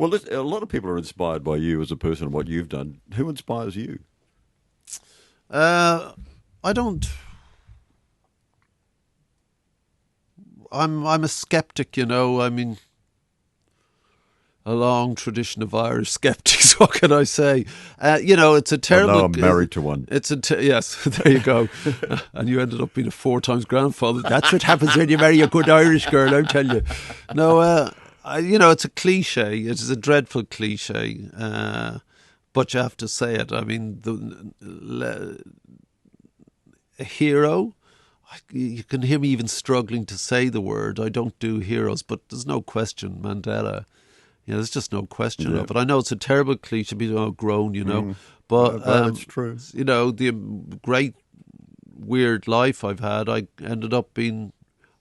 Well, a lot of people are inspired by you as a person and what you've done. Who inspires you? I don't. I'm a skeptic, you know. I mean, a long tradition of Irish skeptics. What can I say? You know, it's a terrible. I know I'm married to one. It's yes. There you go. And you ended up being a 4 times grandfather. That's what happens when you marry a good Irish girl. I'm telling you. No, you know, it's a cliche. It is a dreadful cliche. But you have to say it. I mean, a hero. You can hear me even struggling to say the word. I don't do heroes, but there's no question Mandela. You know, there's just no question of it. I know it's a terrible cliche, people are grown, you know, but it's true. You know, the great weird life I've had, I ended up being,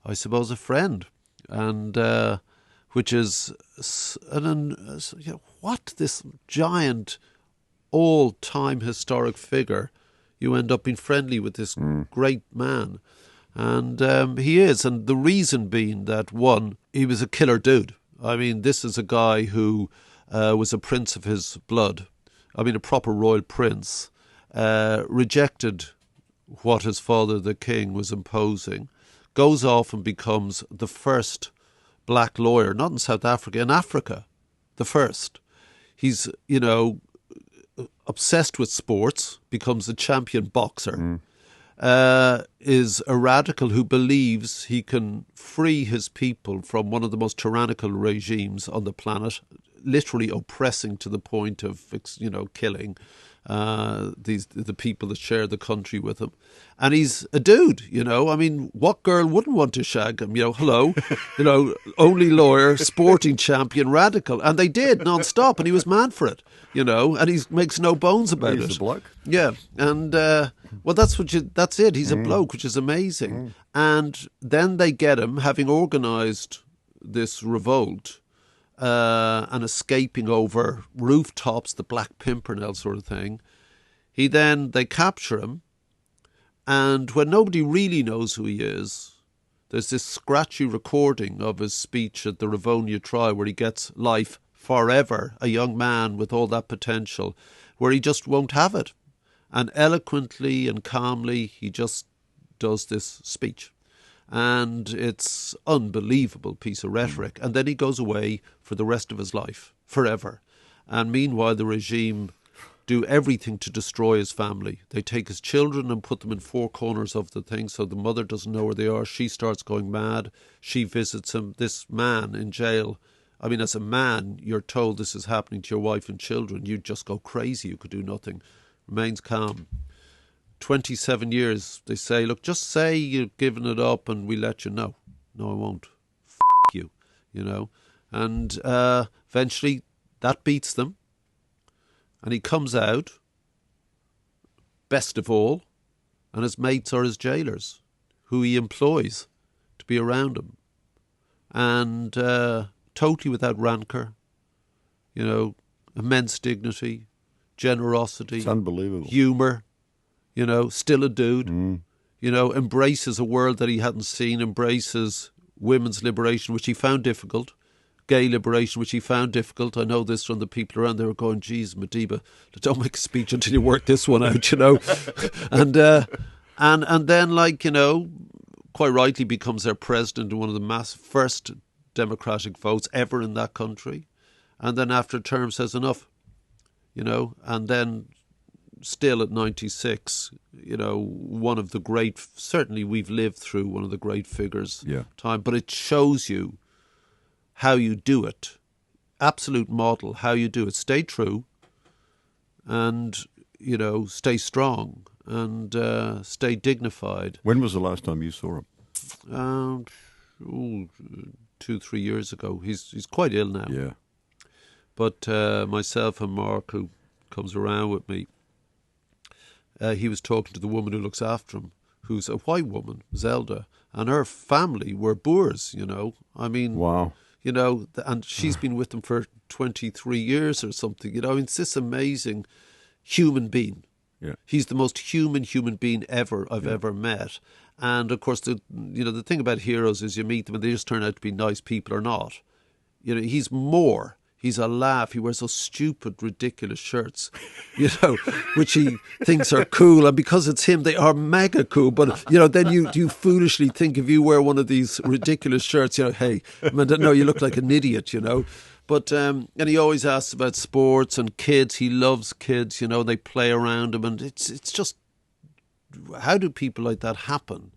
I suppose, a friend, and which is you know, what this giant, all-time historic figure. You end up being friendly with this great man. And he is. And the reason being that, one, he was a killer dude. I mean, this is a guy who was a prince of his blood. I mean, a proper royal prince. Rejected what his father, the king, was imposing. Goes off and becomes the first black lawyer, not in South Africa, in Africa. The first. He's, you know, obsessed with sports, becomes a champion boxer, is a radical who believes he can free his people from one of the most tyrannical regimes on the planet, literally oppressing to the point of, you know, killing the people that share the country with him. And he's a dude, you know. I mean, what girl wouldn't want to shag him? You know, hello, you know, only lawyer, sporting champion, radical. And they did non-stop, and he was mad for it, you know, and he makes no bones about it. He's a bloke. Yeah, and well, that's it. He's a bloke, which is amazing. And then they get him, having organised this revolt and escaping over rooftops, the Black Pimpernel sort of thing. They capture him, and when nobody really knows who he is, there's this scratchy recording of his speech at the Rivonia trial where he gets life forever, a young man with all that potential, where he just won't have it. And eloquently and calmly, he just does this speech. And it's unbelievable piece of rhetoric. And then he goes away for the rest of his life, forever. And meanwhile, the regime do everything to destroy his family. They take his children and put them in 4 corners of the thing so the mother doesn't know where they are. She starts going mad. She visits him. This man in jail, I mean, as a man, you're told this is happening to your wife and children. You'd just go crazy. You could do nothing. Remains calm. 27 years, they say, look, just say you've given it up and we let you know. No, I won't. You, you know. And eventually that beats them. And he comes out, best of all, and his mates are his jailers, who he employs to be around him. And totally without rancour, you know, immense dignity, generosity. It's unbelievable. Humour, you know, still a dude, you know, embraces a world that he hadn't seen, embraces women's liberation, which he found difficult, gay liberation, which he found difficult. I know this from the people around. They were going, geez, Madiba, don't make a speech until you work this one out, you know. and then, like, you know, quite rightly becomes their president in one of the first democratic votes ever in that country. And then after a term says enough, you know, and then still at 96, you know, one of the great, certainly we've lived through one of the great figures time, but it shows you how you do it. Absolute model, how you do it. Stay true and, you know, stay strong and stay dignified. When was the last time you saw him? 2-3 years ago. He's quite ill now. Yeah. But myself and Mark, who comes around with me, he was talking to the woman who looks after him, who's a white woman, Zelda, and her family were Boers, you know. I mean, wow. You know, and she's been with them for 23 years or something, you know. I mean, it's this amazing human being. Yeah. He's the most human being I've ever met. And of course, the thing about heroes is you meet them and they just turn out to be nice people or not. You know, he's more. He's a laugh. He wears those stupid, ridiculous shirts, which he thinks are cool. And because it's him, they are mega cool. But, then you foolishly think if you wear one of these ridiculous shirts, hey, no, you look like an idiot, But, and he always asks about sports and kids. He loves kids, they play around him. And it's just, how do people like that happen?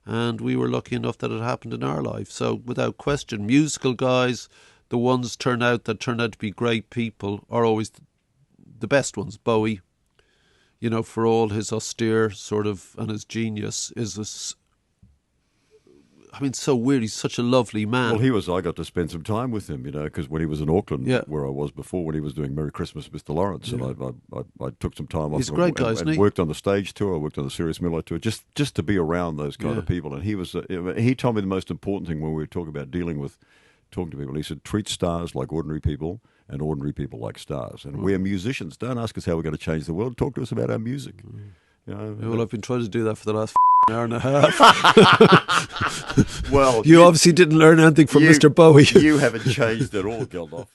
And we were lucky enough that it happened in our life. So without question, musical guys, the ones turn out to be great people, are always the best ones. Bowie, for all his austere sort of, and his genius, so weird. He's such a lovely man. Well, I got to spend some time with him, because when he was in Auckland, where I was before, when he was doing Merry Christmas, Mr. Lawrence, and I took some time off. He's a great guy, isn't he? Worked on the stage tour. I worked on the Serious Miller tour, just to be around those kind of people. And he told me the most important thing when we were talking about talking to people. He said, treat stars like ordinary people and ordinary people like stars. And we're musicians. Don't ask us how we're going to change the world. Talk to us about our music. I've been trying to do that for the last hour and a half. Well, you obviously didn't learn anything from Mr. Bowie. You haven't changed at all, Geldof.